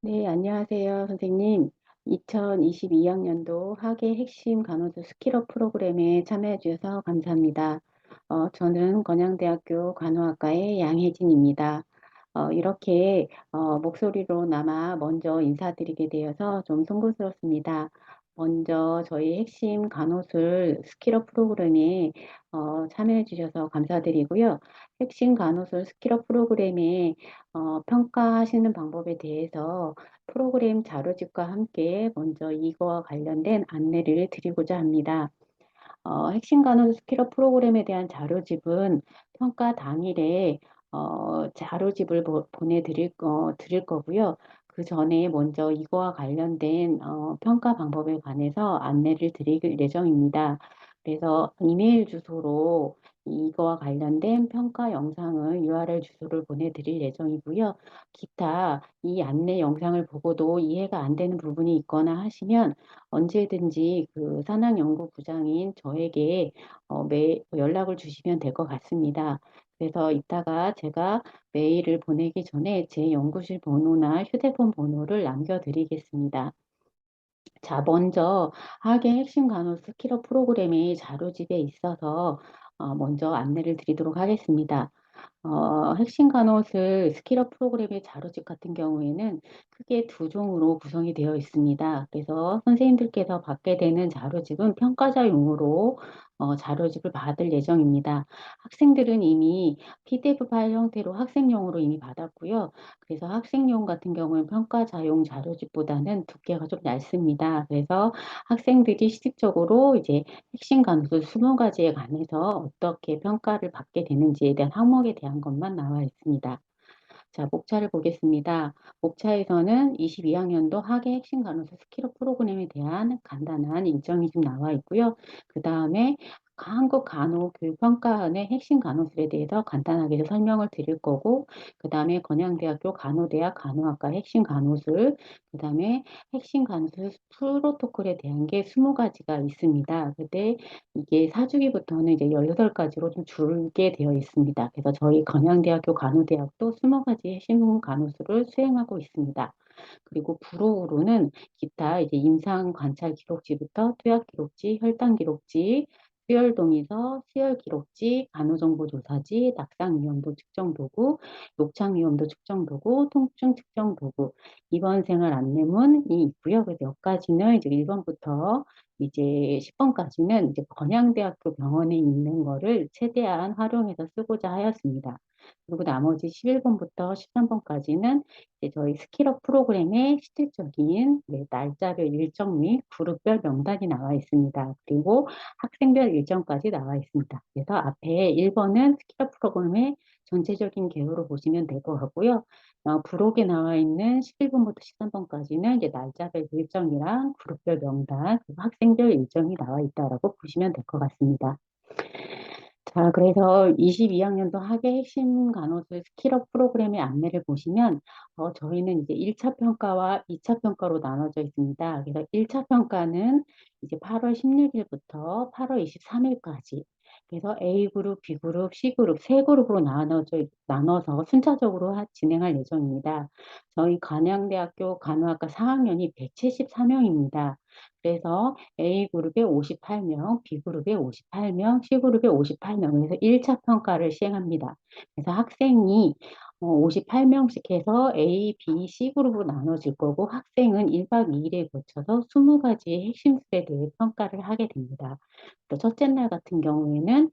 네, 안녕하세요, 선생님. 2022학년도 학예 핵심 간호사 스킬업 프로그램에 참여해 주셔서 감사합니다. 저는 건양대학교 간호학과의 양혜진입니다. 이렇게 목소리로나마 먼저 인사드리게 되어서 좀 송구스럽습니다. 먼저 저희 핵심 간호술 스킬업 프로그램에 참여해 주셔서 감사드리고요. 핵심 간호술 스킬업 프로그램에 평가하시는 방법에 대해서 프로그램 자료집과 함께 먼저 이거와 관련된 안내를 드리고자 합니다. 핵심 간호사 스킬업 프로그램에 대한 자료집은 평가 당일에 자료집을 드릴 거고요. 그 전에 먼저 이거와 관련된 평가 방법에 관해서 안내를 드릴 예정입니다. 그래서 이메일 주소로 이거와 관련된 평가 영상을 URL 주소를 보내드릴 예정이고요. 기타 이 안내 영상을 보고도 이해가 안 되는 부분이 있거나 하시면 언제든지 그 산학연구부장인 저에게 연락을 주시면 될 것 같습니다. 그래서 이따가 제가 메일을 보내기 전에 제 연구실 번호나 휴대폰 번호를 남겨드리겠습니다. 자, 먼저 학예 핵심 간호 스킬업 프로그램의 자료집에 있어서 먼저 안내를 드리도록 하겠습니다. 핵심 간호술 스킬업 프로그램의 자료집 같은 경우에는 크게 두 종으로 구성이 되어 있습니다. 그래서 선생님들께서 받게 되는 자료집은 평가자용으로 자료집을 받을 예정입니다. 학생들은 이미 PDF 파일 형태로 학생용으로 이미 받았고요. 그래서 학생용 같은 경우는 평가자용 자료집보다는 두께가 좀 얇습니다. 그래서 학생들이 실질적으로 이제 핵심 간호술 20가지에 관해서 어떻게 평가를 받게 되는지에 대한 항목에 대한 것만 나와 있습니다. 자, 목차를 보겠습니다. 목차에서는 22학년도 학예 핵심 간호사 스킬업 프로그램에 대한 간단한 일정이 좀 나와 있고요. 그 다음에 한국간호교육평가원의 핵심 간호술에 대해서 간단하게 설명을 드릴 거고, 그 다음에 건양대학교 간호대학 간호학과 핵심 간호술, 그 다음에 핵심 간호술 프로토콜에 대한 게 20가지가 있습니다. 근데 이게 사주기부터는 이제 18가지로 좀 줄게 되어 있습니다. 그래서 저희 건양대학교 간호대학도 20가지 핵심 간호술을 수행하고 있습니다. 그리고 부록으로는 기타 이제 임상 관찰 기록지부터 투약 기록지, 혈당 기록지, 수혈 동의서, 수혈 기록지, 간호정보 조사지, 낙상 위험도 측정 도구, 녹창 위험도 측정 도구, 통증 측정 도구, 입원 생활 안내문이 있고요. 그래서 몇 가지는 이제 1번부터 이제 10번까지는 이제 건양대학교 병원에 있는 거를 최대한 활용해서 쓰고자 하였습니다. 그리고 나머지 11번부터 13번까지는 저희 스킬업 프로그램의 실질적인 날짜별 일정 및 그룹별 명단이 나와 있습니다. 그리고 학생별 일정까지 나와 있습니다. 그래서 앞에 1번은 스킬업 프로그램의 전체적인 개요로 보시면 될 것 같고요. 부록에 나와 있는 11번부터 13번까지는 이제 날짜별 일정이랑 그룹별 명단, 그리고 학생별 일정이 나와 있다라고 보시면 될 것 같습니다. 자, 그래서 22학년도 학예 핵심 간호술 스킬업 프로그램의 안내를 보시면, 저희는 이제 1차 평가와 2차 평가로 나눠져 있습니다. 그래서 1차 평가는 이제 8월 16일부터 8월 23일까지. 그래서 A그룹, B그룹, C그룹 세 그룹으로 나눠서 순차적으로 진행할 예정입니다. 저희 간양대학교 간호학과 4학년이 174명입니다. 그래서 A그룹에 58명, B그룹에 58명, C그룹에 58명, 그래서 1차 평가를 시행합니다. 그래서 학생이 58명씩 해서 A, B, C그룹으로 나눠질 거고 학생은 1박 2일에 거쳐서 20가지의 핵심술에 대해 평가를 하게 됩니다. 또 첫째 날 같은 경우에는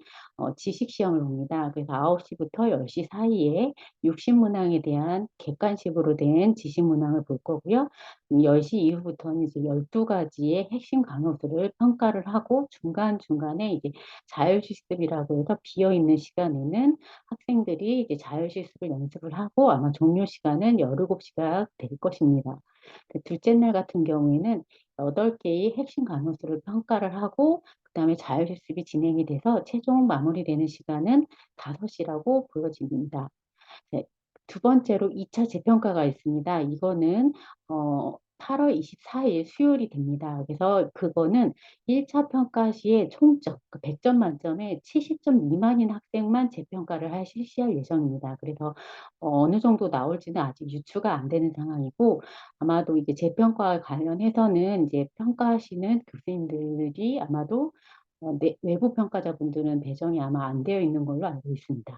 지식 시험을 봅니다. 그래서 9시부터 10시 사이에 육신문항에 대한 객관식으로 된 지식문항을 볼 거고요. 10시 이후부터는 이제 12가지의 핵심 간호술을 평가를 하고 중간중간에 이제 자율실습이라고 해서 비어있는 시간에는 학생들이 이제 자율실습을 연습을 하고 아마 종료 시간은 17시가 될 것입니다. 둘째 날 같은 경우에는 8개의 핵심 간호술을 평가를 하고 그다음에 자율실습이 진행이 돼서 최종 마무리되는 시간은 5시라고 보여집니다. 네, 두 번째로 2차 재평가가 있습니다. 이거는 8월 24일 수요일이 됩니다. 그래서 그거는 1차 평가 시에 총점, 그 100점 만점에 70점 미만인 학생만 재평가를 실시할 예정입니다. 그래서 어느 정도 나올지는 아직 유추가 안 되는 상황이고, 아마도 이제 재평가와 관련해서는 이제 평가하시는 교수님들이 아마도 외부 평가자분들은 배정이 아마 안 되어 있는 걸로 알고 있습니다.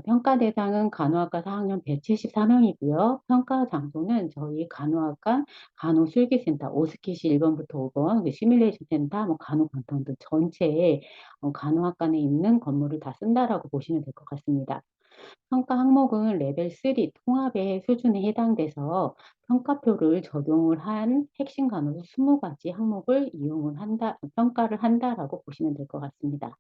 평가 대상은 간호학과 4학년 174명이고요. 평가 장소는 저희 간호학과 간호술기센터, 오스키시 1번부터 5번, 시뮬레이션 센터, 뭐 간호관통 등 전체에 간호학과 내 있는 건물을 다 쓴다라고 보시면 될 것 같습니다. 평가 항목은 레벨 3 통합의 수준에 해당돼서 평가표를 적용을 한 핵심 간호사 20가지 항목을 이용을 한다, 평가를 한다라고 보시면 될 것 같습니다.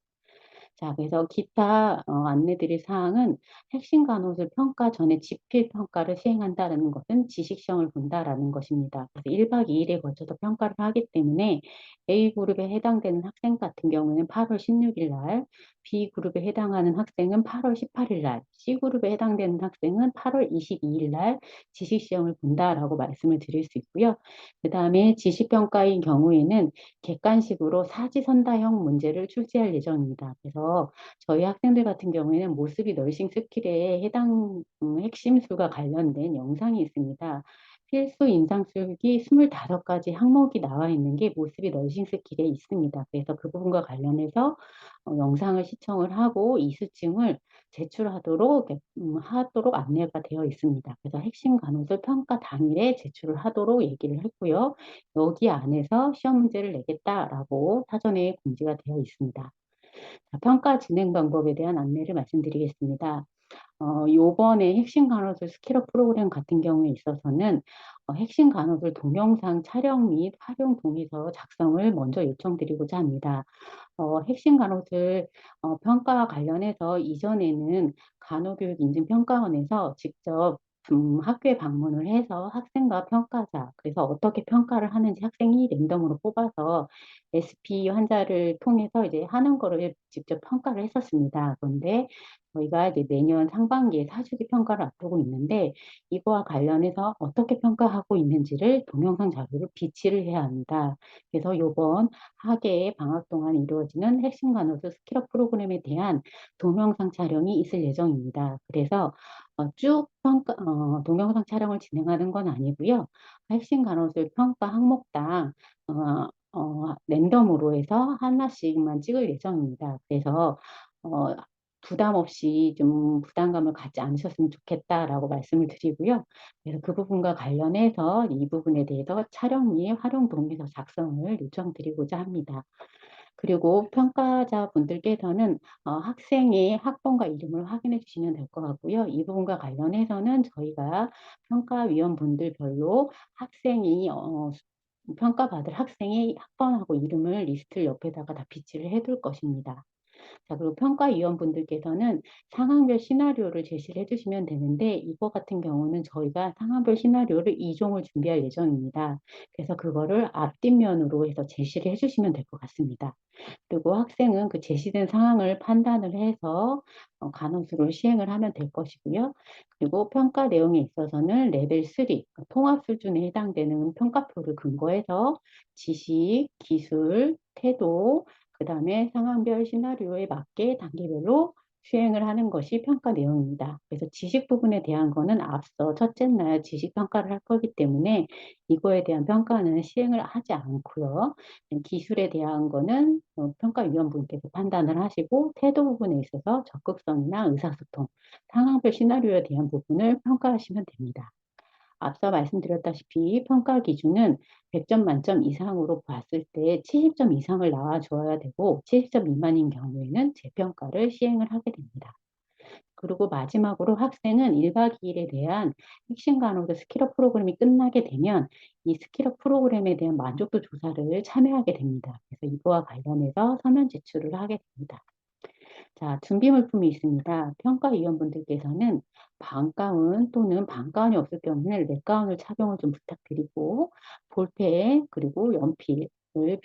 자, 그래서 기타 안내드릴 사항은 핵심 간호술 평가 전에 지필 평가를 시행한다는 것은 지식 시험을 본다라는 것입니다. 그래서 1박 2일에 걸쳐서 평가를 하기 때문에 A그룹에 해당되는 학생 같은 경우에는 8월 16일 날, B그룹에 해당하는 학생은 8월 18일 날, C그룹에 해당되는 학생은 8월 22일 날 지식 시험을 본다라고 말씀을 드릴 수 있고요. 그 다음에 지식평가인 경우에는 객관식으로 사지선다형 문제를 출제할 예정입니다. 그래서 저희 학생들 같은 경우에는 모스비 널싱 스킬에 해당 핵심술과 관련된 영상이 있습니다. 필수 임상술기 25가지 항목이 나와 있는 게 모스비 널싱 스킬에 있습니다. 그래서 그 부분과 관련해서 영상을 시청을 하고 이수증을 제출하도록 하도록 안내가 되어 있습니다. 그래서 핵심 간호술 평가 당일에 제출을 하도록 얘기를 했고요. 여기 안에서 시험 문제를 내겠다라고 사전에 공지가 되어 있습니다. 자, 평가 진행 방법에 대한 안내를 말씀드리겠습니다. 요번에 핵심 간호술 스킬업 프로그램 같은 경우에 있어서는 핵심 간호술 동영상 촬영 및 활용 동의서 작성을 먼저 요청드리고자 합니다. 핵심 간호술 평가와 관련해서 이전에는 간호교육인증평가원에서 직접 학교에 방문을 해서 학생과 평가자, 그래서 어떻게 평가를 하는지 학생이 랜덤으로 뽑아서 SP 환자를 통해서 이제 하는 거를 직접 평가를 했었습니다. 그런데 저희가 이제 내년 상반기에 사주기 평가를 앞두고 있는데 이거와 관련해서 어떻게 평가하고 있는지를 동영상 자료로 비치를 해야 합니다. 그래서 이번 학예의 방학 동안 이루어지는 핵심 간호술 스킬업 프로그램에 대한 동영상 촬영이 있을 예정입니다. 그래서 쭉 동영상 촬영을 진행하는 건 아니고요. 핵심 간호술 평가 항목당 랜덤으로 해서 하나씩만 찍을 예정입니다. 그래서 어, 부담 없이 좀 부담감을 갖지 않으셨으면 좋겠다라고 말씀을 드리고요. 그래서 그 부분과 관련해서 이 부분에 대해서 촬영 및 활용 동의서 작성을 요청드리고자 합니다. 그리고 평가자 분들께서는 학생의 학번과 이름을 확인해 주시면 될 것 같고요. 이 부분과 관련해서는 저희가 평가위원분들별로 학생이 평가받을 학생의 학번하고 이름을 리스트를 옆에다가 다 비치를 해둘 것입니다. 자, 그리고 평가위원분들께서는 상황별 시나리오를 제시를 해주시면 되는데 이거 같은 경우는 저희가 상황별 시나리오를 2종을 준비할 예정입니다. 그래서 그거를 앞뒷면으로 해서 제시를 해주시면 될 것 같습니다. 그리고 학생은 그 제시된 상황을 판단을 해서 간호수를 시행을 하면 될 것이고요. 그리고 평가 내용에 있어서는 레벨 3, 통합 수준에 해당되는 평가표를 근거해서 지식, 기술, 태도, 그 다음에 상황별 시나리오에 맞게 단계별로 수행을 하는 것이 평가 내용입니다. 그래서 지식 부분에 대한 거는 앞서 첫째 날 지식 평가를 할 거기 때문에 이거에 대한 평가는 시행을 하지 않고요. 기술에 대한 거는 평가위원분께서 판단을 하시고 태도 부분에 있어서 적극성이나 의사소통, 상황별 시나리오에 대한 부분을 평가하시면 됩니다. 앞서 말씀드렸다시피 평가 기준은 100점 만점 이상으로 봤을 때 70점 이상을 나와줘야 되고 70점 미만인 경우에는 재평가를 시행을 하게 됩니다. 그리고 마지막으로 학생은 1박 2일에 대한 핵심 간호사 스킬업 프로그램이 끝나게 되면 이 스킬업 프로그램에 대한 만족도 조사를 참여하게 됩니다. 그래서 이거와 관련해서 서면 제출을 하게 됩니다. 자, 준비 물품이 있습니다. 평가위원분들께서는 반가운 또는 반가운이 없을 경우는 랩가운을 착용을 좀 부탁드리고 볼펜 그리고 연필을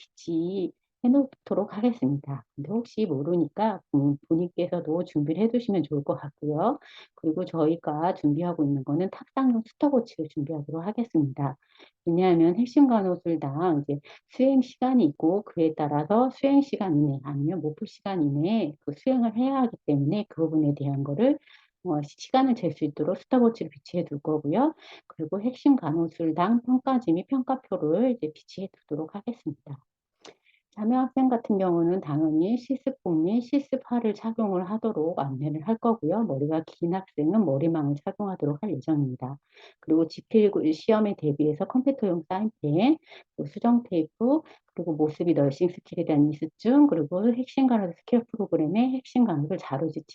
놓도록 하겠습니다. 근데 혹시 모르니까 본인께서도 준비를 해 두시면 좋을 것 같고요. 그리고 저희가 준비하고 있는 거는 탁상용 스톱워치를 준비하도록 하겠습니다. 왜냐하면 핵심 간호술당 이제 수행 시간이 있고 그에 따라서 수행 시간 이내 아니면 목표 시간 이내에 그 수행을 해야 하기 때문에 그 부분에 대한 거를 시간을 잴 수 있도록 스톱워치를 비치해 둘 거고요. 그리고 핵심 간호술당 평가지 및 평가표를 이제 비치해 두도록 하겠습니다. 자매 학생 같은 경우는 당연히 실습복 및 실습화를 착용을 하도록 안내를 할 거고요. 머리가 긴 학생은 머리망을 착용하도록 할 예정입니다. 그리고 지필 시험에 대비해서 컴퓨터용 사인펜, 또 수정 테이프, 그리고 모습이 널싱 스킬에 대한 이수증, 그리고 핵심 간호사 스킬 프로그램의 핵심 간호사 자료집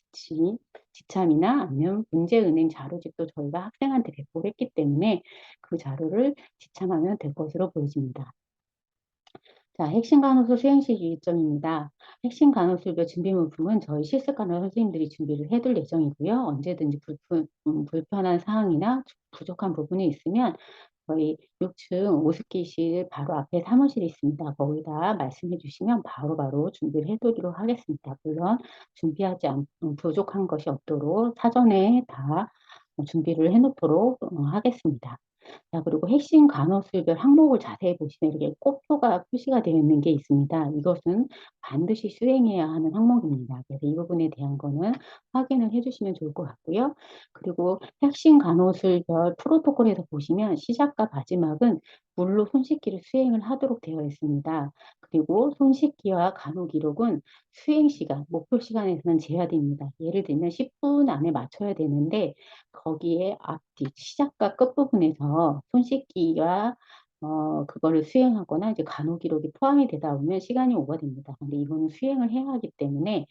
지참이나 아니면 문제은행 자료집도 저희가 학생한테 배포를 했기 때문에 그 자료를 지참하면 될 것으로 보여집니다. 자, 핵심 간호술 수행식 일정입니다. 핵심 간호술별 준비 물품은 저희 실습 간호 선생님들이 준비를 해둘 예정이고요. 언제든지 불편한 사항이나 부족한 부분이 있으면 저희 6층 오습기실 바로 앞에 사무실이 있습니다. 거기다 말씀해 주시면 바로바로 준비를 해드리도록 하겠습니다. 물론 준비하지 부족한 것이 없도록 사전에 다 준비를 해놓도록 하겠습니다. 자, 그리고 핵심 간호술별 항목을 자세히 보시면 이렇게 꽃표가 표시가 되어 있는 게 있습니다. 이것은 반드시 수행해야 하는 항목입니다. 그래서 이 부분에 대한 거는 확인을 해 주시면 좋을 것 같고요. 그리고 핵심 간호술별 프로토콜에서 보시면 시작과 마지막은 물로 손 씻기를 수행을 하도록 되어 있습니다. 그리고 손 씻기와 간호 기록은 수행 시간, 목표 시간에서는 제한됩니다. 예를 들면 10분 안에 맞춰야 되는데 거기에 앞뒤 시작과 끝부분에서 손 씻기가 그거를 수행하거나 이제 간호 기록이 포함이 되다 보면 시간이 오버됩니다. 근데 이거는 수행을 해야 하기 때문에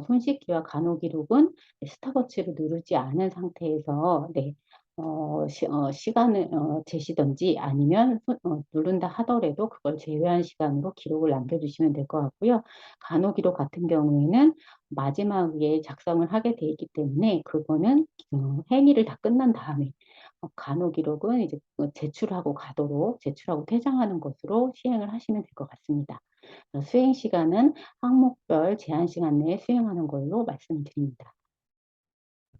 손 씻기와 간호 기록은 스탑워치를 누르지 않은 상태에서 네. 시간을 재시든지 아니면 누른다 하더라도 그걸 제외한 시간으로 기록을 남겨주시면 될 것 같고요. 간호 기록 같은 경우에는 마지막에 작성을 하게 돼 있기 때문에 그거는 행위를 다 끝난 다음에 간호 기록은 이제 제출하고 가도록 제출하고 퇴장하는 것으로 시행을 하시면 될 것 같습니다. 수행 시간은 항목별 제한 시간 내에 수행하는 걸로 말씀드립니다.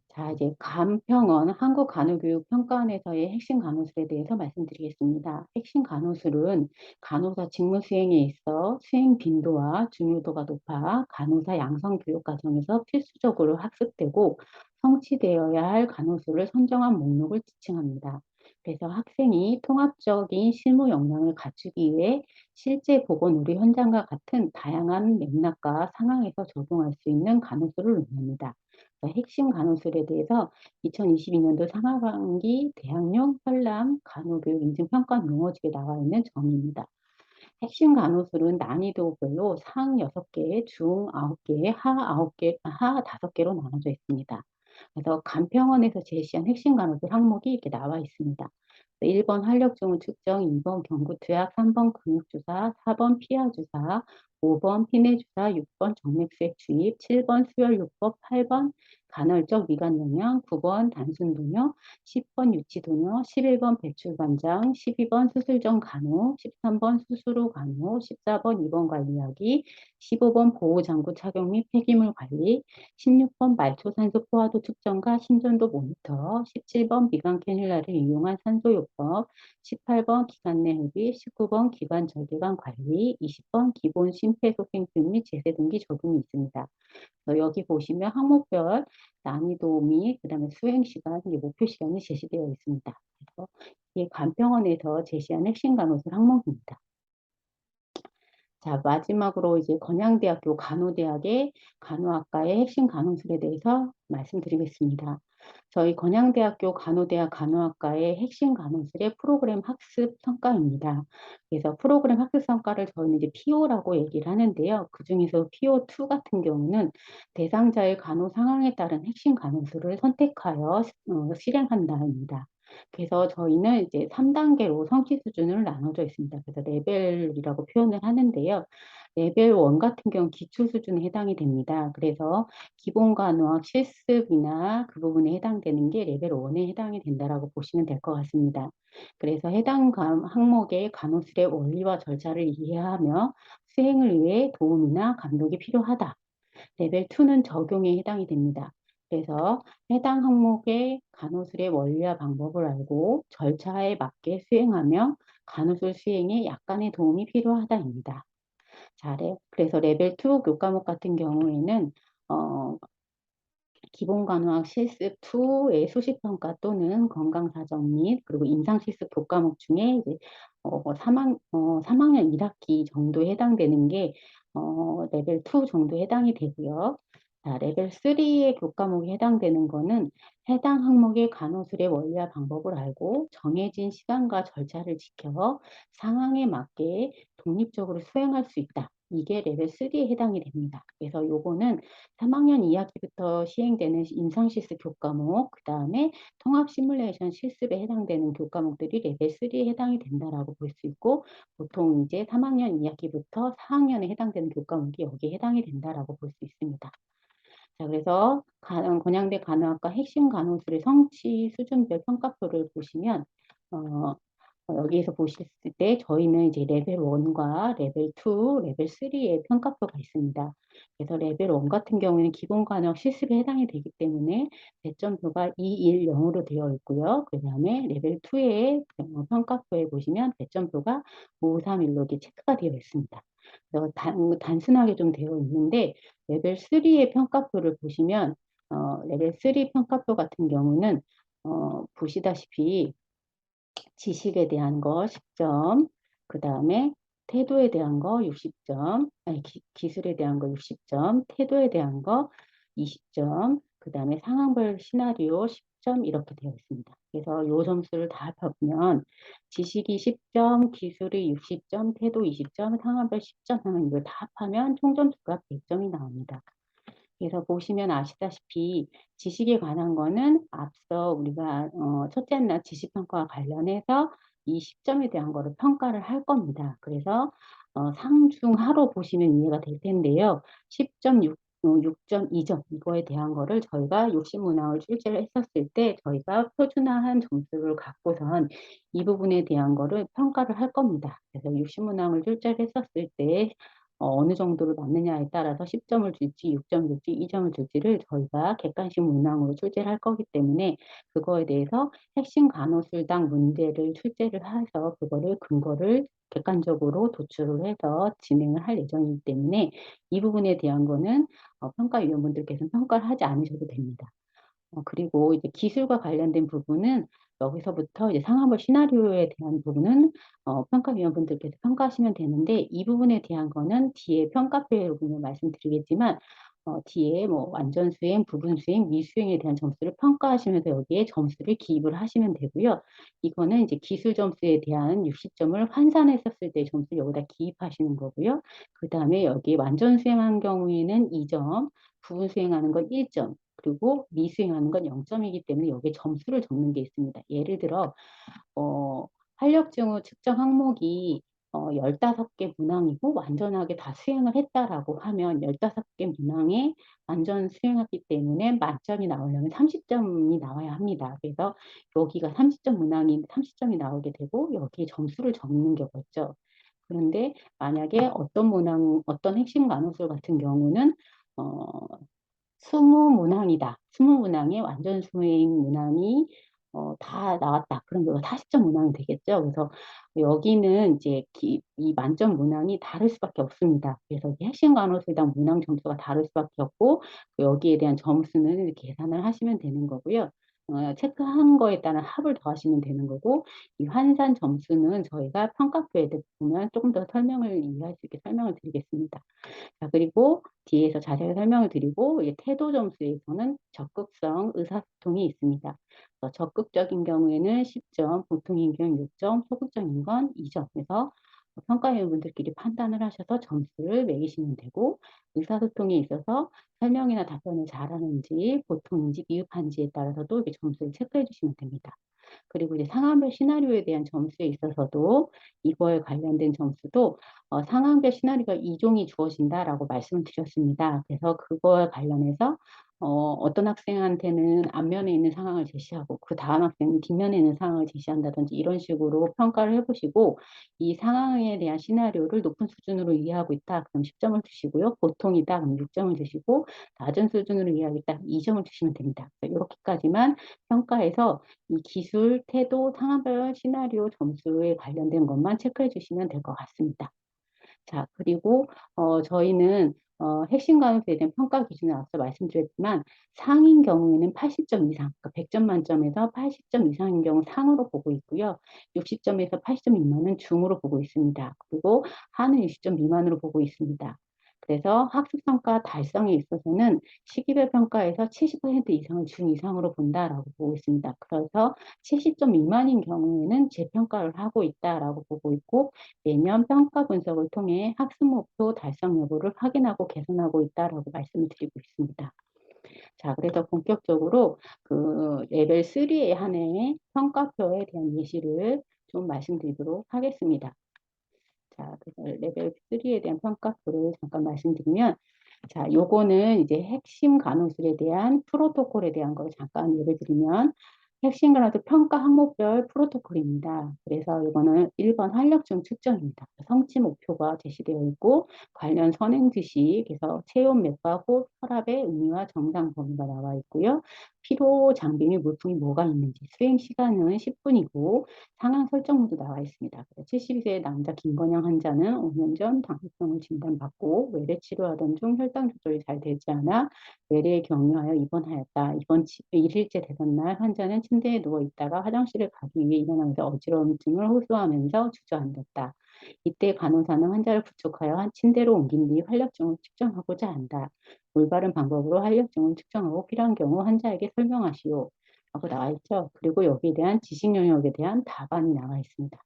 자, 이제 간평원 한국간호교육평가원에서의 핵심 간호술에 대해서 말씀드리겠습니다. 핵심 간호술은 간호사 직무 수행에 있어 수행 빈도와 중요도가 높아 간호사 양성 교육 과정에서 필수적으로 학습되고 성취되어야 할 간호술을 선정한 목록을 지칭합니다. 그래서 학생이 통합적인 실무 역량을 갖추기 위해 실제 보건 의료 현장과 같은 다양한 맥락과 상황에서 적용할 수 있는 간호술을 의미합니다. 핵심 간호술에 대해서 2022년도 상하반기 대학용 현람 간호교육 인증평가 용어집에 나와 있는 점입니다. 핵심 간호술은 난이도별로 상 6개, 중 9개, 하 9개, 하 5개로 나눠져 있습니다. 그래서 간평원에서 제시한 핵심 간호술 항목이 이렇게 나와 있습니다. 1번 활력증후 측정, 2번 경구투약, 3번 근육주사, 4번 피하주사, 5번 피내주사, 6번 정맥수액 주입, 7번 수혈요법, 8번 간헐적 미간 영양, 9번 단순 도뇨, 10번 유치 도뇨, 11번 배출 관장, 12번 수술 전 간호, 13번 수술 후 간호, 14번 입원 관리하기, 15번 보호 장구 착용 및 폐기물 관리, 16번 말초 산소 포화도 측정과 심전도 모니터, 17번 미간 캐뉼라를 이용한 산소요법, 18번 기관 내 흡입, 19번 기관 절개관 관리, 20번 기본 심폐소생술 및 제세등기 적용이 있습니다. 여기 보시면 항목별 난이도 및 그다음에 수행 시간, 목표 시간이 제시되어 있습니다. 그래서 이 간평원에서 제시한 핵심 간호술 항목입니다. 자, 마지막으로 이제 건양대학교 간호대학의 간호학과의 핵심 간호술에 대해서 말씀드리겠습니다. 저희 건양대학교 간호대학 간호학과의 핵심 간호술의 프로그램 학습 성과입니다. 그래서 프로그램 학습 성과를 저희는 이제 PO라고 얘기를 하는데요. 그중에서 PO2 같은 경우는 대상자의 간호 상황에 따른 핵심 간호술을 선택하여 실행한다입니다. 그래서 저희는 이제 3단계로 성취 수준을 나눠져 있습니다. 그래서 레벨이라고 표현을 하는데요. 레벨 1 같은 경우 기초 수준에 해당이 됩니다. 그래서 기본 간호학 실습이나 그 부분에 해당되는 게 레벨 1에 해당이 된다라고 보시면 될 것 같습니다. 그래서 해당 항목의 간호술의 원리와 절차를 이해하며 수행을 위해 도움이나 감독이 필요하다. 레벨 2는 적용에 해당이 됩니다. 그래서 해당 항목의 간호술의 원리와 방법을 알고 절차에 맞게 수행하며 간호술 수행에 약간의 도움이 필요하다입니다. 그래서 레벨 2 교과목 같은 경우에는 어, 기본간호학 실습 2의 수시평가 또는 건강사정 및 그리고 임상실습 교과목 중에 이제 3학년 1학기 정도에 해당되는 게 레벨 2 정도에 해당이 되고요. 자, 레벨 3의 교과목에 해당되는 거는 해당 항목의 간호술의 원리와 방법을 알고 정해진 시간과 절차를 지켜 상황에 맞게 독립적으로 수행할 수 있다. 이게 레벨 3에 해당이 됩니다. 그래서 요거는 3학년 2학기부터 시행되는 임상실습 교과목, 그 다음에 통합 시뮬레이션 실습에 해당되는 교과목들이 레벨 3에 해당이 된다라고 볼 수 있고, 보통 이제 3학년 2학기부터 4학년에 해당되는 교과목이 여기에 해당이 된다라고 볼 수 있습니다. 자, 그래서 건양대 간호학과 핵심 간호술의 성취 수준별 평가표를 보시면, 어, 여기에서 보실 때 저희는 이제 레벨 1과 레벨 2, 레벨 3의 평가표가 있습니다. 그래서 레벨 1 같은 경우에는 기본 간호 실습에 해당이 되기 때문에 배점표가 2, 1, 0으로 되어 있고요. 그 다음에 레벨 2의 평가표에 보시면 배점표가 5, 3, 1로 이렇게 체크가 되어 있습니다. 그래서 단순하게 좀 되어 있는데 레벨 3의 평가표를 보시면 레벨 3 평가표 같은 경우는 보시다시피 지식에 대한 거 10점, 그 다음에 태도에 대한 거 60점, 아니, 기술에 대한 거 60점, 태도에 대한 거 20점, 그 다음에 상황별 시나리오 10점 이렇게 되어 있습니다. 그래서 이 점수를 다 합하면 지식이 10점, 기술이 60점, 태도 20점, 상황별 10점 하면 이걸 다 합하면 총점수가 100점이 나옵니다. 그래서 보시면 아시다시피 지식에 관한 거는 앞서 우리가 첫째 날 지식평가와 관련해서 이 10점에 대한 거를 평가를 할 겁니다. 그래서 상중하로 보시면 이해가 될 텐데요. 10점, 6점, 2점 이거에 대한 거를 저희가 욕심문항을 출제를 했었을 때 저희가 표준화한 점수를 갖고선 이 부분에 대한 거를 평가를 할 겁니다. 그래서 욕심문항을 출제를 했었을 때 어느 정도를 맞느냐에 따라서 10점을 줄지 6점을 줄지 2점을 줄지를 저희가 객관식 문항으로 출제를 할 거기 때문에 그거에 대해서 핵심 간호술당 문제를 출제를 해서 그거를 근거를 객관적으로 도출을 해서 진행을 할 예정이기 때문에 이 부분에 대한 거는 평가위원분들께서는 평가를 하지 않으셔도 됩니다. 그리고 이제 기술과 관련된 부분은 여기서부터 이제 상황별 시나리오에 대한 부분은 평가위원분들께서 평가하시면 되는데 이 부분에 대한 거는 뒤에 평가표에 보면 말씀드리겠지만 뒤에 뭐 완전 수행, 부분 수행, 미수행에 대한 점수를 평가하시면서 여기에 점수를 기입을 하시면 되고요. 이거는 이제 기술 점수에 대한 60점을 환산했었을 때 점수 여기다 기입하시는 거고요. 그 다음에 여기 완전 수행한 경우에는 2점, 부분 수행하는 건 1점, 그리고 미수행하는 건 0점이기 때문에 여기에 점수를 적는 게 있습니다. 예를 들어 활력증후 측정 항목이 15개 문항이고 완전하게 다 수행을 했다라고 하면 15개 문항에 완전 수행했기 때문에 만점이 나오려면 30점이 나와야 합니다. 그래서 여기가 30점 문항이 30점이 나오게 되고 여기에 점수를 적는 거겠죠. 그런데 만약에 어떤 핵심 간호술 같은 경우는 어, 20문항이다. 20문항에 완전 수행 문항이 다 나왔다. 그럼 이거 40점 문항이 되겠죠. 그래서 여기는 이제 이 만점 문항이 다를 수밖에 없습니다. 그래서 핵심 간호술당 문항 점수가 다를 수밖에 없고 여기에 대한 점수는 계산을 하시면 되는 거고요. 체크한 거에 따른 합을 더하시면 되는 거고 이 환산 점수는 저희가 평가표에 보면 조금 더 설명을 이해할 수 있게 설명을 드리겠습니다. 자, 그리고 뒤에서 자세히 설명을 드리고 태도 점수에서는 적극성 의사소통이 있습니다. 적극적인 경우에는 10점, 보통인 경우 6점, 소극적인 건 2점. 그래서 평가위원분들끼리 판단을 하셔서 점수를 매기시면 되고 의사소통에 있어서 설명이나 답변을 잘하는지 보통인지 미흡한지에 따라서도 이렇게 점수를 체크해 주시면 됩니다. 그리고 이제 상황별 시나리오에 대한 점수에 있어서도 이거에 관련된 점수도 상황별 시나리오가 2종이 주어진다라고 말씀을 드렸습니다. 그래서 그거에 관련해서 어떤 학생한테는 앞면에 있는 상황을 제시하고 그다음 학생은 뒷면에 있는 상황을 제시한다든지 이런 식으로 평가를 해 보시고 이 상황에 대한 시나리오를 높은 수준으로 이해하고 있다. 그럼 10 점을 주시고요. 보통이다. 그럼 6 점을 주시고 낮은 수준으로 이해하고 있다. 2 점을 주시면 됩니다. 요렇게까지만 평가해서 이 기술, 태도, 상황별 시나리오 점수에 관련된 것만 체크해 주시면 될 것 같습니다. 자, 그리고 저희는 핵심 과목에 대한 평가 기준을 앞서 말씀드렸지만 상인 경우에는 80점 이상, 그러니까 100점 만점에서 80점 이상인 경우 상으로 보고 있고요. 60점에서 80점 미만은 중으로 보고 있습니다. 그리고 하는 60점 미만으로 보고 있습니다. 그래서 학습 성과 달성에 있어서는 시기별 평가에서 70% 이상을 중 이상으로 본다라고 보고 있습니다. 그래서 70점 미만인 경우에는 재평가를 하고 있다라고 보고 있고 매년 평가 분석을 통해 학습 목표 달성 여부를 확인하고 개선하고 있다라고 말씀을 드리고 있습니다. 자, 그래서 본격적으로 그 레벨 3의 한 해의 평가표에 대한 예시를 좀 말씀드리도록 하겠습니다. 자, 그래서 레벨 3에 대한 평가표를 잠깐 말씀드리면, 자, 요거는 이제 핵심 간호술에 대한 프로토콜에 대한 걸 잠깐 예를 들면, 핵심 간호술 평가 항목별 프로토콜입니다. 그래서 이거는 1번 활력증 측정입니다. 성취 목표가 제시되어 있고, 관련 선행 지시, 그래서 체온 맥과 호흡, 혈압의 의미와 정상 범위가 나와 있고요. 피로 장비 및 물품이 뭐가 있는지, 수행 시간은 10분이고, 상황 설정문도 나와 있습니다. 72세 남자 김건영 환자는 5년 전 당뇨병을 진단받고 외래 치료하던 중 혈당 조절이 잘 되지 않아 외래에 격려하여 입원하였다. 이번 1일째 되던 날 환자는 침대에 누워 있다가 화장실을 가기 위해 일어나면서 어지러움증을 호소하면서 주저앉았다. 이때 간호사는 환자를 부축하여 한 침대로 옮긴 뒤 활력증을 측정하고자 한다. 올바른 방법으로 활력증을 측정하고 필요한 경우 환자에게 설명하시오. 라고 나와 있죠. 그리고 여기에 대한 지식 영역에 대한 답안이 나와 있습니다.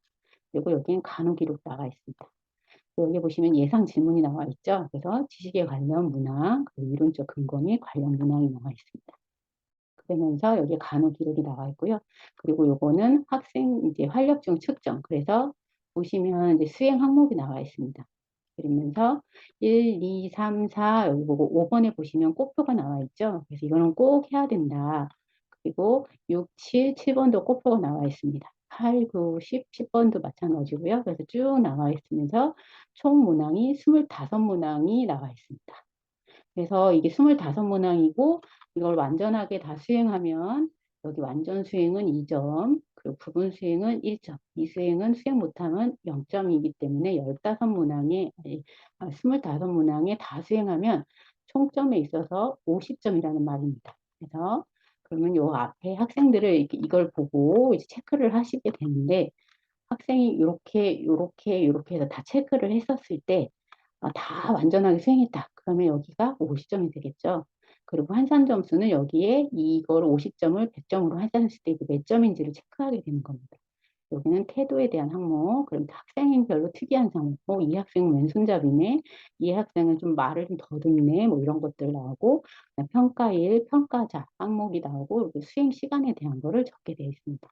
그리고 여기엔 간호 기록 나와 있습니다. 여기 보시면 예상 질문이 나와 있죠. 그래서 지식에 관련 문항, 그리고 이론적 근거 및 관련 문항이 나와 있습니다. 그러면서 여기 간호 기록이 나와 있고요. 그리고 요거는 학생 이제 활력증 측정. 그래서 보시면 이제 수행 항목이 나와 있습니다. 그러면서 1, 2, 3, 4 여기 보고 5번에 보시면 꽃표가 나와 있죠. 그래서 이거는 꼭 해야 된다. 그리고 6, 7, 7번도 꽃표가 나와 있습니다. 8, 9, 10, 10번도 마찬가지고요. 그래서 쭉 나와 있으면서 총 문항이 25문항이 나와 있습니다. 그래서 이게 25문항이고 이걸 완전하게 다 수행하면 여기 완전 수행은 2점, 그리고 부분 수행은 1점, 미수행은 수행 못하면 0점이기 때문에 15문항에, 25문항에 다 수행하면 총점에 있어서 50점이라는 말입니다. 그래서 그러면 요 앞에 학생들을 이걸 보고 이제 체크를 하시게 되는데 학생이 요렇게 해서 다 체크를 했었을 때 다 완전하게 수행했다. 그러면 여기가 50점이 되겠죠. 그리고 환산 점수는 여기에 이걸 50점을 100점으로 환산했을 때 이게 몇 점인지를 체크하게 되는 겁니다. 여기는 태도에 대한 항목, 그럼 학생별로 특이한 상황, 이 학생은 왼손잡이네, 이 학생은 좀 말을 좀 더듬네, 뭐 이런 것들 나오고, 평가일, 평가자 항목이 나오고, 그리고 수행 시간에 대한 거를 적게 되어 있습니다.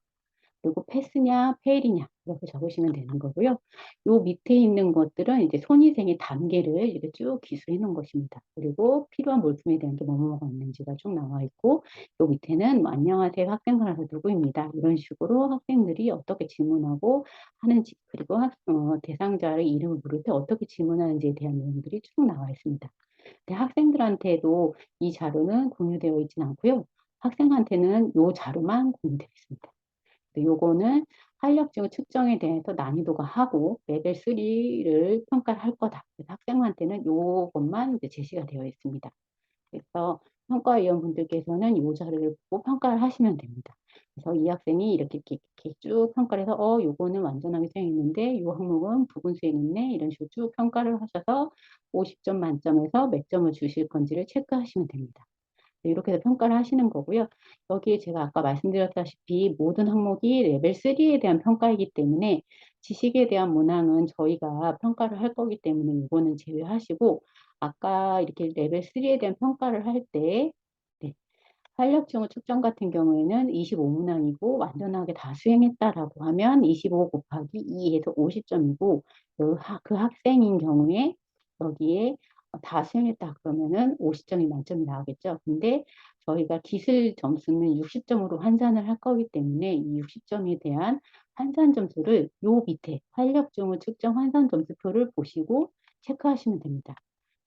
그리고 패스냐, 페일이냐 이렇게 적으시면 되는 거고요. 요 밑에 있는 것들은 이제 손위생의 단계를 이렇게 쭉 기술해 놓은 것입니다. 그리고 필요한 물품에 대한 게 뭐뭐가 있는지가 쭉 나와 있고 요 밑에는 뭐, 안녕하세요 학생들하고 누구입니다. 이런 식으로 학생들이 어떻게 질문하고 하는지 그리고 대상자의 이름을 부를 때 어떻게 질문하는지에 대한 내용들이 쭉 나와 있습니다. 근데 학생들한테도 이 자료는 공유되어 있지는 않고요. 학생한테는 요 자료만 공유되어 있습니다. 요거는 활력증 측정에 대해서 난이도가 하고 레벨 3를 평가를 할 거다. 그래서 학생한테는 요것만 이제 제시가 되어 있습니다. 그래서 평가위원분들께서는 요 자료를 보고 평가를 하시면 됩니다. 그래서 이 학생이 이렇게 쭉 평가를 해서 요거는 완전하게 수행했는데 요 항목은 부분 수행했네 이런 식으로 쭉 평가를 하셔서 50점 만점에서 몇 점을 주실 건지를 체크하시면 됩니다. 이렇게 해서 평가를 하시는 거고요. 여기에 제가 아까 말씀드렸다시피 모든 항목이 레벨 3에 대한 평가이기 때문에 지식에 대한 문항은 저희가 평가를 할 거기 때문에 이거는 제외하시고 아까 이렇게 레벨 3에 대한 평가를 할 때 활력증후 측정 같은 경우에는 25문항이고 완전하게 다 수행했다라고 하면 25 곱하기 2에서 50점이고 그 학생인 경우에 여기에 다 수행했다 그러면은 50점이 만점이 나오겠죠. 근데 저희가 기술 점수는 60점으로 환산을 할 거기 때문에 이 60점에 대한 환산 점수를 요 밑에 활력증후 측정 환산 점수표를 보시고 체크하시면 됩니다.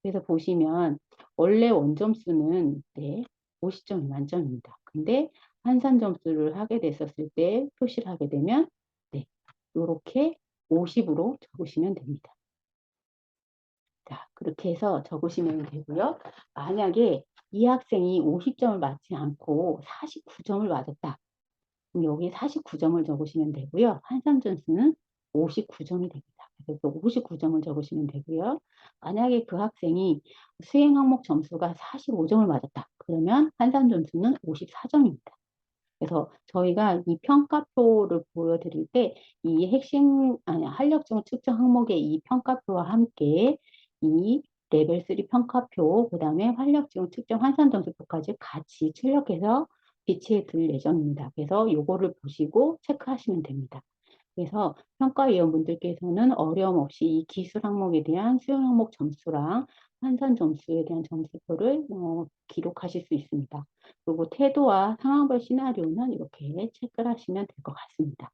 그래서 보시면 원래 원점수는 네, 50점이 만점입니다. 근데 환산 점수를 하게 됐었을 때 표시를 하게 되면 네, 이렇게 50으로 적으시면 됩니다. 자, 그렇게 해서 적으시면 되고요. 만약에 이 학생이 50점을 맞지 않고 49점을 맞았다. 그럼 여기 49점을 적으시면 되고요. 환산 점수는 59점이 됩니다. 그래서 59점을 적으시면 되고요. 만약에 그 학생이 수행 항목 점수가 45점을 맞았다. 그러면 환산 점수는 54점입니다. 그래서 저희가 이 평가표를 보여드릴 때 이 핵심, 아니, 활력증 측정 항목의 이 평가표와 함께 이 레벨 3 평가표, 그 다음에 활력증 측정 환산 점수표까지 같이 출력해서 비치해 드릴 예정입니다. 그래서 요거를 보시고 체크하시면 됩니다. 그래서 평가위원분들께서는 어려움 없이 이 기술 항목에 대한 수용 항목 점수랑 환산 점수에 대한 점수표를 기록하실 수 있습니다. 그리고 태도와 상황별 시나리오는 이렇게 체크를 하시면 될 것 같습니다.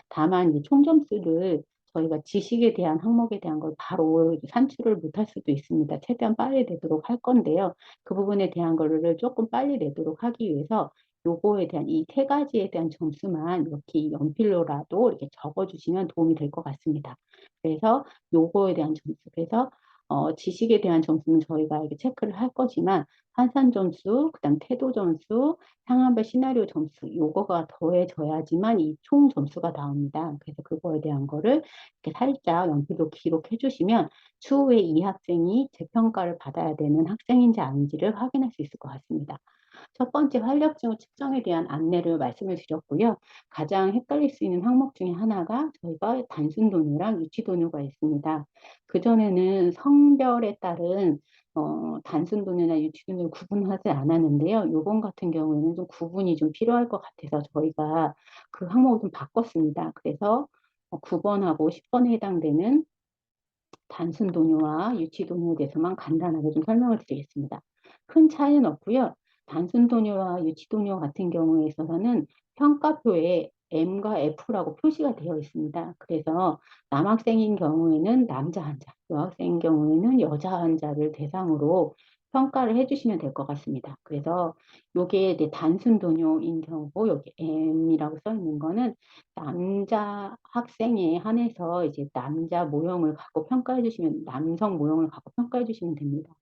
다만 이 총점수를 저희가 지식에 대한 항목에 대한 걸 바로 산출을 못할 수도 있습니다. 최대한 빨리 내도록 할 건데요. 그 부분에 대한 거를 조금 빨리 내도록 하기 위해서 요거에 대한 이 세 가지에 대한 점수만 이렇게 연필로라도 이렇게 적어주시면 도움이 될 것 같습니다. 그래서 요거에 대한 점수, 그래서 지식에 대한 점수는 저희가 이렇게 체크를 할 거지만 환산 점수, 그다음 태도 점수, 상황별 시나리오 점수, 요거가 더해져야지만 이 총 점수가 나옵니다. 그래서 그거에 대한 거를 이렇게 살짝 연필로 기록해 주시면 추후에 이 학생이 재평가를 받아야 되는 학생인지 아닌지를 확인할 수 있을 것 같습니다. 첫 번째 활력증후 측정에 대한 안내를 말씀을 드렸고요. 가장 헷갈릴 수 있는 항목 중에 하나가 저희가 단순 도뇨랑 유치 도뇨가 있습니다. 그전에는 성별에 따른 단순 도뇨나 유치 도뇨를 구분하지 않았는데요. 요번 같은 경우에는 좀 구분이 좀 필요할 것 같아서 저희가 그 항목을 좀 바꿨습니다. 그래서 9번하고 10번에 해당되는 단순 도뇨와 유치 도뇨에 대해서만 간단하게 좀 설명을 드리겠습니다. 큰 차이는 없고요. 단순 도뇨와 유치 도뇨 같은 경우에 있어서는 평가표에 M과 F라고 표시가 되어 있습니다. 그래서 남학생인 경우에는 남자 환자, 여학생인 경우에는 여자 환자를 대상으로 평가를 해주시면 될 것 같습니다. 그래서 요게 이제 단순 도뇨인 경우고 여기 M이라고 써 있는 거는 남자 학생에 한해서 이제 남자 모형을 갖고 평가해 주시면 남성 모형을 갖고 평가해 주시면 됩니다.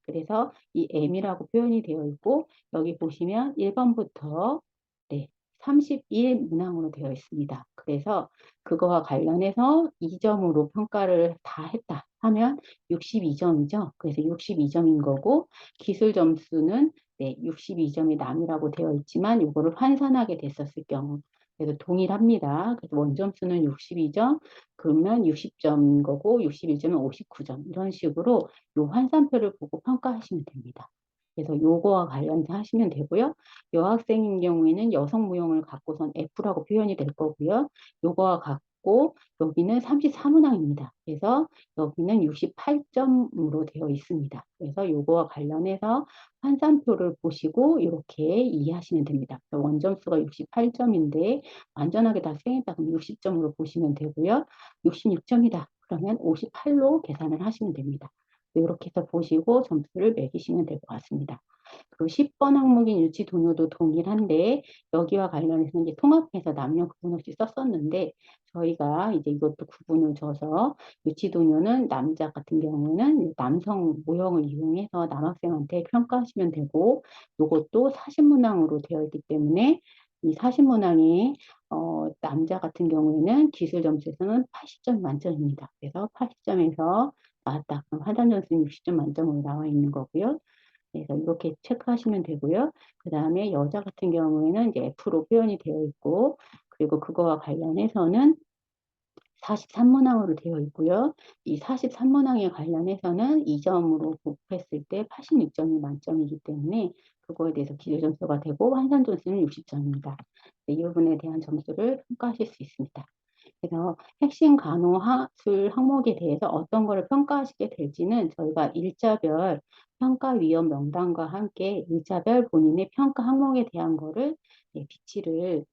그래서 이 M이라고 표현이 되어 있고 여기 보시면 1번부터 네, 31 문항으로 되어 있습니다. 그래서 그거와 관련해서 2점으로 평가를 다 했다 하면 62점이죠. 그래서 62점인 거고 기술 점수는 네, 62점이 남이라고 되어 있지만 이거를 환산하게 됐었을 경우 그래서 동일합니다. 그래서 원점수는 62점, 그러면 60점인 거고 61점은 59점 이런 식으로 요 환산표를 보고 평가하시면 됩니다. 그래서 요거와 관련해서 하시면 되고요. 여학생인 경우에는 여성 무용을 갖고선 F라고 표현이 될 거고요. 요거와 갖고 여기는 34문항입니다. 그래서 여기는 68점으로 되어 있습니다. 그래서 요거와 관련해서 환산표를 보시고 이렇게 이해하시면 됩니다. 원점수가 68점인데 완전하게 다 수행했다 그러면 60점으로 보시면 되고요. 66점이다. 그러면 58로 계산을 하시면 됩니다. 이렇게 해서 보시고 점수를 매기시면 될 것 같습니다. 그리고 10번 항목인 유치 동요도 동일한데 여기와 관련해서 이제 통합해서 남녀 구분 없이 썼었는데 저희가 이제 이것도 구분을 줘서 유치 동요는 남자 같은 경우는 남성 모형을 이용해서 남학생한테 평가하시면 되고 이것도 40문항으로 되어 있기 때문에 이 40문항이 남자 같은 경우에는 기술 점수에서는 80점 만점입니다. 그래서 80점에서 나왔다. 그럼 하단 점수는 60점 만점으로 나와 있는 거고요. 그래서 이렇게 체크하시면 되고요. 그 다음에 여자 같은 경우에는 이제 F로 표현이 되어 있고, 그리고 그거와 관련해서는 43문항으로 되어 있고요. 이 43문항에 관련해서는 2점으로 곱했을 때 86점이 만점이기 때문에 그거에 대해서 기술 점수가 되고 환산 점수는 60점입니다. 이 부분에 대한 점수를 평가하실 수 있습니다. 그래서 핵심 간호술 항목에 대해서 어떤 거를 평가하시게 될지는 저희가 일자별 평가위원 명단과 함께 일자별 본인의 평가 항목에 대한 거를 비치를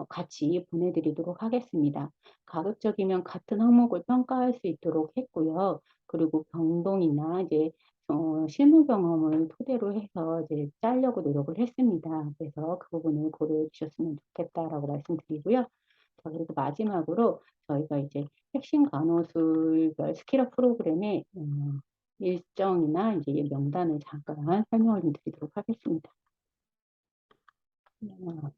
같이 보내드리도록 하겠습니다. 가급적이면 같은 항목을 평가할 수 있도록 했고요. 그리고 병동이나 이제 실무 경험을 토대로 해서 이제 짜려고 노력을 했습니다. 그래서 그 부분을 고려해 주셨으면 좋겠다라고 말씀드리고요. 자, 그리고 마지막으로 저희가 이제 핵심 간호술별 스킬업 프로그램의 일정이나 이제 명단을 잠깐 설명을 좀 드리도록 하겠습니다. 어,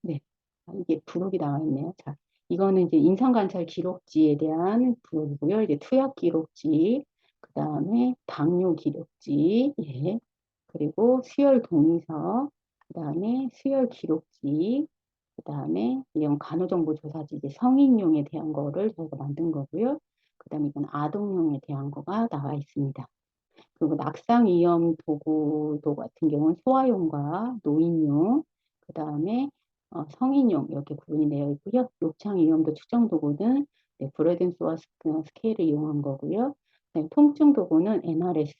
네. 이게 부록이 나와 있네요. 자, 이거는 이제 임상관찰 기록지에 대한 부록이고요. 이제 투약 기록지, 그 다음에 당뇨 기록지, 예. 그리고 수혈 동의서, 그 다음에 수혈 기록지, 그 다음에 이런 간호정보 조사지, 이제 성인용에 대한 거를 저희가 만든 거고요. 그 다음에 이건 아동용에 대한 거가 나와 있습니다. 그리고 낙상 위험 도구도 같은 경우는 소아용과 노인용, 그 다음에 성인용 이렇게 구분이 되어 있고요. 욕창 위험도 측정 도구는 브레든스와 스케일을 이용한 거고요. 그다음에 통증 도구는 NRS,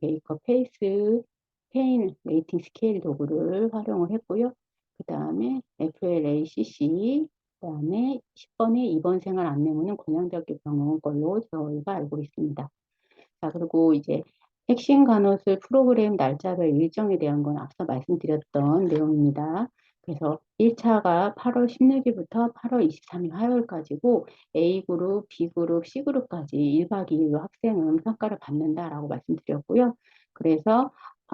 베이커 페이스, 페인 레이팅 스케일 도구를 활용을 했고요. 그 다음에 FLACC, 그 다음에 10번의 입원 생활 안내문은 건양대학교 병원 걸로 저희가 알고 있습니다. 자, 그리고 이제 핵심 간호술 프로그램 날짜별 일정에 대한 건 앞서 말씀드렸던 내용입니다. 그래서 1차가 8월 16일부터 8월 23일 화요일까지고 A그룹, B그룹, C그룹까지 1박 2일로 학생은 평가를 받는다라고 말씀드렸고요. 그래서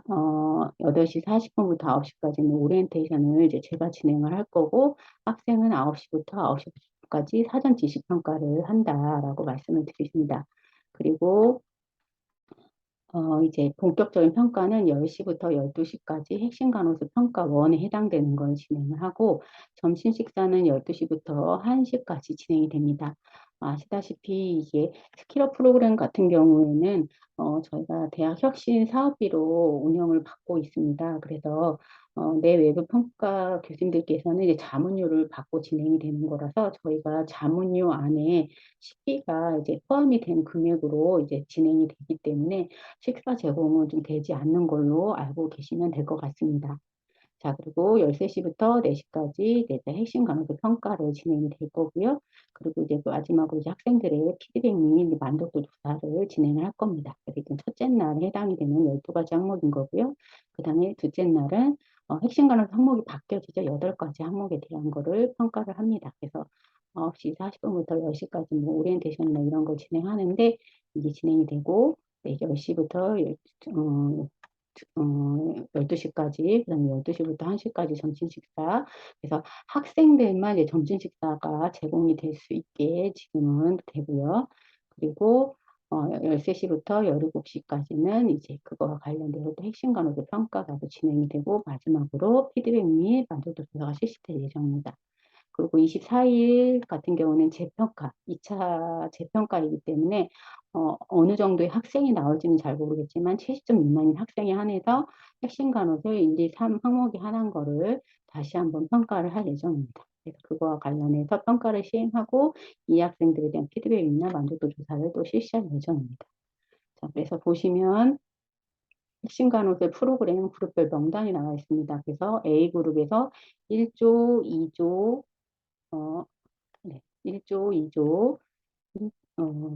8시 40분부터 9시까지는 오리엔테이션을 이제 제가 진행을 할 거고 학생은 9시부터 9시까지 사전 지식 평가를 한다라고 말씀을 드리십니다. 그리고 이제 본격적인 평가는 10시부터 12시까지 핵심 간호술 평가 1에 해당되는 걸 진행을 하고 점심 식사는 12시부터 1시까지 진행이 됩니다. 아시다시피 이게 스킬업 프로그램 같은 경우에는 저희가 대학 혁신 사업비로 운영을 받고 있습니다. 그래서 내 외부 평가 교수님들께서는 이제 자문료를 받고 진행이 되는 거라서 저희가 자문료 안에 식비가 이제 포함이 된 금액으로 이제 진행이 되기 때문에 식사 제공은 좀 되지 않는 걸로 알고 계시면 될 것 같습니다. 자, 그리고 13시부터 4시까지 이제 핵심 강의도 평가를 진행이 될 거고요. 그리고 이제 마지막으로 이제 학생들의 피드백 및 만족도 조사를 진행을 할 겁니다. 그래서 이제 첫째 날에 해당이 되는 12가지 항목인 거고요. 그 다음에 둘째 날은 핵심 간호 항목이 바뀌어지죠. 8가지 항목에 대한 거를 평가를 합니다. 그래서 9시 40분부터 10시까지 뭐 오리엔테이션이나 이런 걸 진행하는데 이게 진행이 되고 네, 10시부터 12시까지, 그 다음에 12시부터 1시까지 점심 식사. 그래서 학생들만 이제 점심 식사가 제공이 될 수 있게 지금은 되고요. 그리고 13시부터 17시까지는 이제 그거와 관련돼서 또 핵심 간호도 평가가 또 진행이 되고 마지막으로 피드백 및 만족도 조사가 실시될 예정입니다. 그리고 24일 같은 경우는 재평가, 2차 재평가이기 때문에 어느 정도의 학생이 나올지는 잘 모르겠지만 70점 미만인 학생에 한해서 핵심 간호술 인지 3 항목이 하나인 거를 다시 한번 평가를 할 예정입니다. 그래서 그거와 관련해서 평가를 시행하고 이 학생들에 대한 피드백이나 만족도 조사를 또 실시할 예정입니다. 자, 그래서 보시면 핵심 간호술 프로그램 그룹별 명단이 나와 있습니다. 그래서 A그룹에서 1조, 2조, 어, 네, 1조, 2조, 어,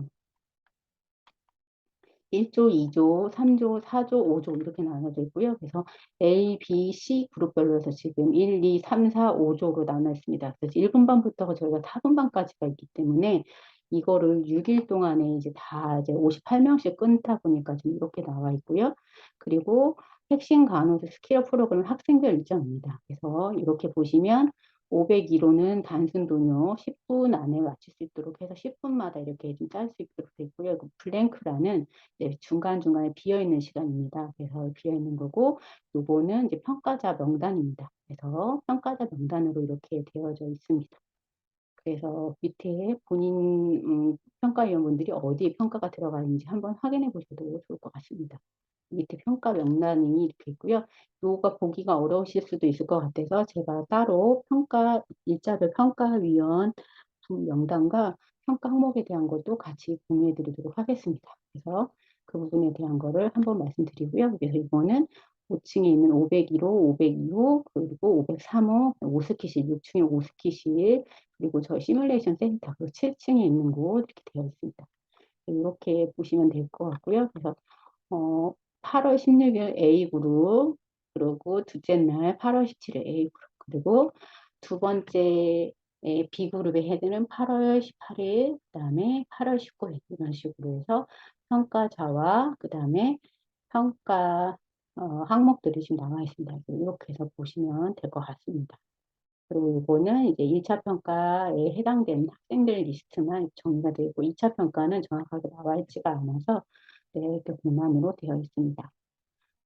1조, 2조, 3조, 4조, 5조 이렇게 나눠져 있고요. 그래서 A, B, C 그룹별로 해서 지금 1, 2, 3, 4, 5조로 나눠 있습니다. 그래서 1분반부터 저희가 4분반까지가 있기 때문에 이거를 6일 동안에 이제 다 이제 58명씩 끊다 보니까 지금 이렇게 나와 있고요. 그리고 핵심 간호사 스킬업 프로그램 학생별 일정입니다. 그래서 이렇게 보시면 501호는 단순 도뇨 10분 안에 마칠 수 있도록 해서 10분마다 이렇게 좀 짤 수 있도록 되어 있고요. 블랭크라는 중간중간에 비어있는 시간입니다. 그래서 비어있는 거고, 요거는 이제 평가자 명단입니다. 그래서 평가자 명단으로 이렇게 되어져 있습니다. 그래서 밑에 본인 평가위원분들이 어디에 평가가 들어가 있는지 한번 확인해 보셔도 좋을 것 같습니다. 밑에 평가 명단이 이렇게 있고요. 요가 보기가 어려우실 수도 있을 것 같아서 제가 따로 일자별 평가위원 명단과 평가 항목에 대한 것도 같이 공유해 드리도록 하겠습니다. 그래서 그 부분에 대한 거를 한번 말씀드리고요. 그래서 이거는 5층에 있는 501호, 502호, 그리고 503호, 오스키실, 6층에 오스키실, 그리고 저 시뮬레이션 센터, 그 7층에 있는 곳 이렇게 되어 있습니다. 이렇게 보시면 될 것 같고요. 그래서 8월 16일 A그룹, 그리고 둘째 날 8월 17일 A그룹, 그리고 두 번째 B그룹의 헤드는 8월 18일, 그 다음에 8월 19일 이런 식으로 해서 평가자와 그 다음에 평가 항목들이 지금 나와 있습니다. 이렇게 해서 보시면 될 것 같습니다. 그리고 이거는 이제 1차 평가에 해당되는 학생들 리스트만 정리가 되어 있고 2차 평가는 정확하게 나와 있지가 않아서 네, 이렇게 공만으로 되어 있습니다.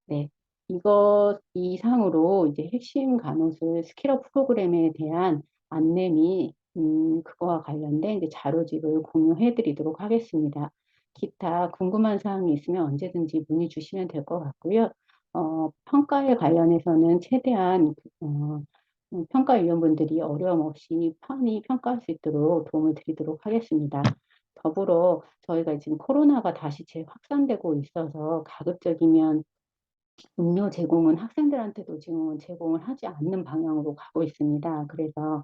네, 이것 이상으로 이제 핵심 간호술 스킬업 프로그램에 대한 안내 및 그거와 관련된 이제 자료집을 공유해 드리도록 하겠습니다. 기타 궁금한 사항이 있으면 언제든지 문의 주시면 될 것 같고요. 평가에 관련해서는 최대한 평가위원분들이 어려움 없이 편히 평가할 수 있도록 도움을 드리도록 하겠습니다. 더불어 저희가 지금 코로나가 다시 재확산되고 있어서 가급적이면 음료 제공은 학생들한테도 지금은 제공을 하지 않는 방향으로 가고 있습니다. 그래서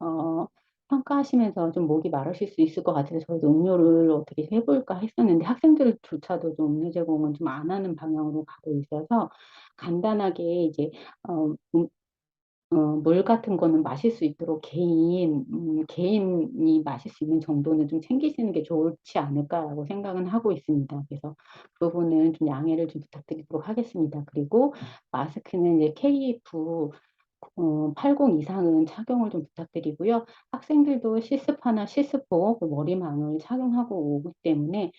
어, 평가하시면서 좀 목이 마르실 수 있을 것 같아서 저희도 음료를 어떻게 해볼까 했었는데 학생들조차도 좀 음료 제공은 좀 안 하는 방향으로 가고 있어서 간단하게 이제 어, 음, 물 같은 거는 마실 수 있도록 개인이 마실 수 있는 정도는 좀 챙기시는 게 좋지 않을까라고 생각은 하고 있습니다. 그래서 그 부분은 좀 양해를 좀 부탁드리도록 하겠습니다. 그리고 마스크는 이제 KF 80 이상은 착용을 좀 부탁드리고요. 학생들도 실습하나 실습복, 그 머리망을 착용하고 오기 때문에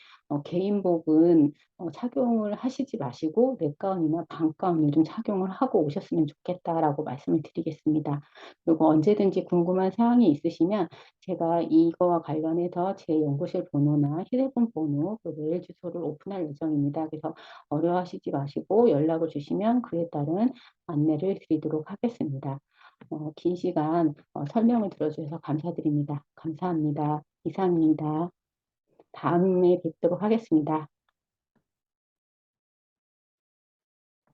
개인복은 착용을 하시지 마시고 랩가운이나 반가운을 좀 착용을 하고 오셨으면 좋겠다라고 말씀을 드리겠습니다. 그리고 언제든지 궁금한 사항이 있으시면 제가 이거와 관련해서 제 연구실 번호나 휴대폰 번호, 그 메일 주소를 오픈할 예정입니다. 그래서 어려워하시지 마시고 연락을 주시면 그에 따른 안내를 드리도록 하겠습니다. 긴 시간 설명을 들어주셔서 감사드립니다. 감사합니다. 이상입니다. 다음에 뵙도록 하겠습니다.